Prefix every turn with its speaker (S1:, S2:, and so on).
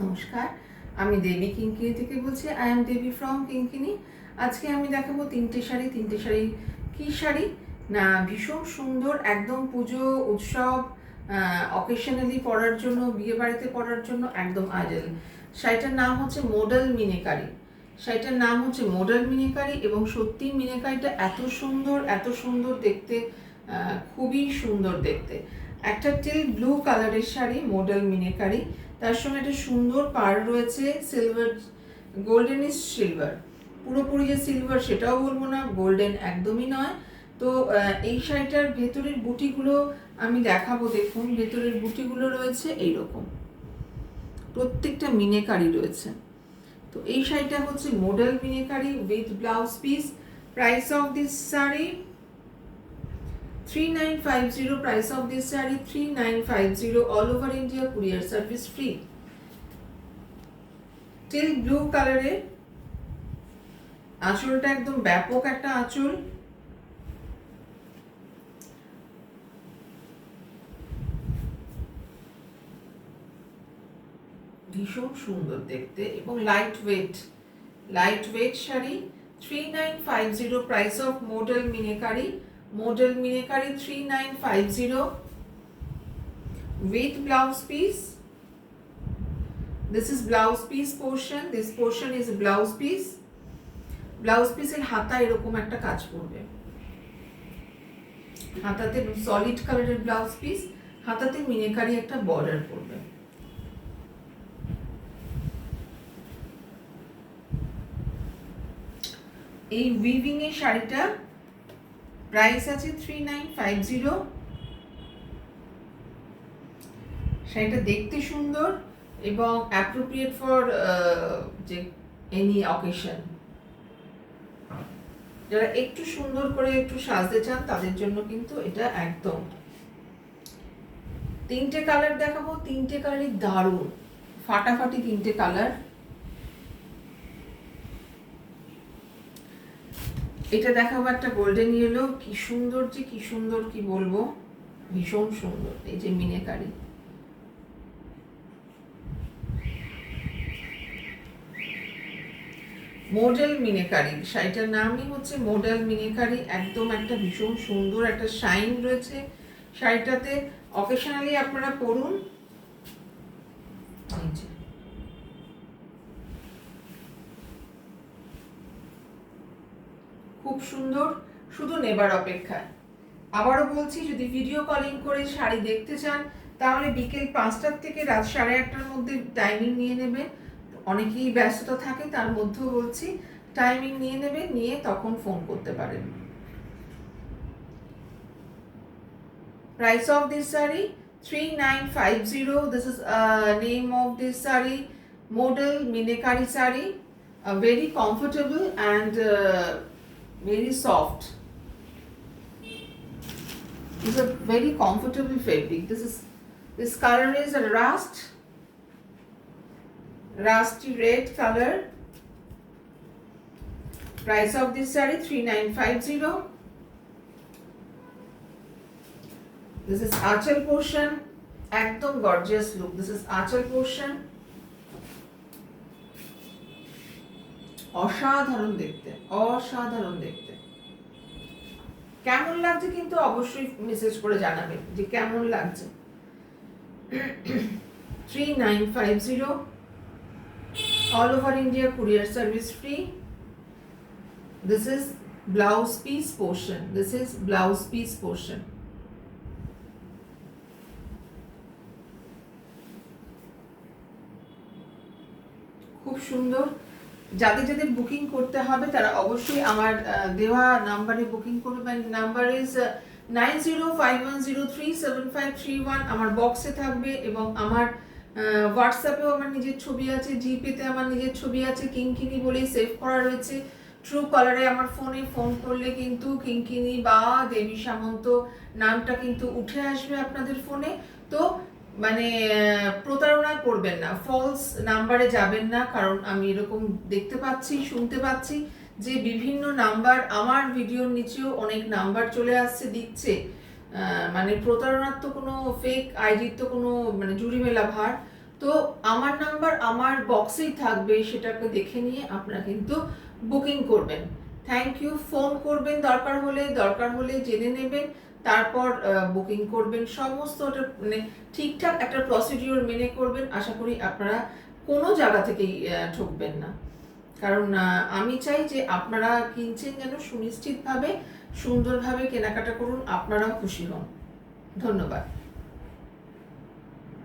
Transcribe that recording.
S1: নমস্কার, আমি দেবী কিঙ্কিনি থেকে বলছি। আই এম দেবী ফ্রম কিঙ্কিনি। আজকে আমি দেখাবো তিনটে শাড়ি। কি শাড়ি না, ভীষণ সুন্দর, একদম পুজো উৎসব অকেশনালি পরার জন্য, বিয়ে বাড়িতে পরার জন্য একদম আইডেল। শাড়িটার নাম হচ্ছে মডেল মিনেকারি এবং সত্যি মিনেকারিটা এত সুন্দর দেখতে, খুবই সুন্দর দেখতে। একটা টিল ব্লু কালারের শাড়ি, মডেল মিনেকারি, তার সঙ্গে একটা সুন্দর পাড় রয়েছে, সিলভার, গোল্ডেনিশ সিলভার, পুরোপুরি যে সিলভার সেটাও বলবো না, গোল্ডেন একদমই নয়। তো এই শাড়িটার ভেতরের বুটিগুলো আমি দেখাবো। দেখুন, ভেতরের বুটিগুলো রয়েছে এইরকম, প্রত্যেকটা মিনেকারি রয়েছে। তো এই শাড়িটা হচ্ছে model meenakari with blouse piece. Price of this sari 3950, price of this saree 3950, all over India, courier service free. Teal blue কালারে, আঁচলটা একদম ব্যাপক একটা আঁচল, ভীষণ সুন্দর দেখতে এবং light weight sari. 3950, price of model meenakari 3950 with blouse piece. This is blouse piece portion. This portion is blouse piece. Blouse পিসের হাতা এরকম একটা কাজ পড়বে, হাতাতে সলিড কালারের ব্লাউজ পিস, হাতাতে মিনেকারি একটা বর্ডার পড়বে। এই উইভিং এর শাড়িটা প্রাইস আছে 3950। শাড়িটা দেখতে সুন্দর এবং অ্যাপ্রোপ্রিয়েট ফর যে এনি অকেশন। যারা একটু সুন্দর করে একটু সাজতে চান তাদের জন্য কিন্তু এটা একদম। তিনটে কালার দেখাবো, তিনটে কালারই দারুণ, ফাটাফাটি তিনটে কালার। এটা দেখাবো একটা গোল্ডেন ইয়েলো, কি সুন্দর কি বলবো, ভীষণ সুন্দর। এই যে মিনেকারি, মডেল মিনেকারি, শাড়িটার নামই হচ্ছে মডেল মিনেকারি। একদম একটা ভীষণ সুন্দর একটা শাইন রয়েছে শাড়িটাতে, অকেশনালি আপনারা পরুন। খুব সুন্দর, শুধু নেবার অপেক্ষায়। আবারও বলছি, যদি ভিডিও কলিং করে শাড়ি দেখতে চান তাহলে বিকেল 5টার থেকে রাত 8:30টার মধ্যে টাইমিং নিয়ে নেবেন। অনেকেই ব্যস্ততা থাকে, তার মধ্যেও বলছি টাইমিং নিয়ে নেবেন, নিয়ে তখন ফোন করতে পারেন। Price of this sari 3950. This is name of this saree, model minekari saree, very comfortable and very soft. It's a very comfortable fabric. This color is a rusty red color. Price of this saree 3950. This is achal portion, ekdom gorgeous look. This is achal portion, অসাধারণ দেখতে। কেমন লাগছে কিন্তু অবশ্যই message করে জানাবেন যে কেমন লাগছে। 3950, all over India, courier service free. This is blouse piece portion. খুব সুন্দর। যাদের বুকিং করতে হবে তারা অবশ্যই আমার দেওয়া নাম্বারে বুকিং করবেন। Number is 9051037531। আমার বক্সে থাকবে এবং আমার হোয়াটসঅ্যাপেও আমার নিজের ছবি আছে, জিপেতে আমার নিজের ছবি আছে, কিঙ্কিনি বলেই সেভ করা রয়েছে। ট্রু কলারে আমার ফোনে ফোন করলে কিন্তু কিঙ্কিনি বা দেবী সামন্ত নামটা কিন্তু উঠে আসবে আপনাদের ফোনে। তো মানে প্রতারণা করবেন না, ফলস নাম্বারে যাবেন না, কারণ আমি এরকম দেখতে পাচ্ছি, শুনতে পাচ্ছি যে বিভিন্ন নাম্বার, আমার ভিডিওর নিচেও অনেক নাম্বার চলে আসছে, দিচ্ছে মানে প্রতারণার তো কোনো, ফেক আইডির তো কোনো মানে জুড়ি মেলা ভার। তো আমার নাম্বার আমার বক্সেই থাকবে, সেটাকে দেখে নিয়ে আপনারা কিন্তু বুকিং করবেন। Thank you. ফোন করবেন দরকার হলে জেনে নেবেন, তারপর বুকিং করবেন। সমস্ত মানে ঠিকঠাক একটা প্রসিডিওর মেনে করবেন। আশা করি আপনারা কোনো জায়গা থেকেই ঠকবেন না। কারণ আমি চাই যে আপনারা কিনছেন যেন সুনিশ্চিতভাবে সুন্দরভাবে কেনাকাটা করুন, আপনারাও খুশি হন। ধন্যবাদ।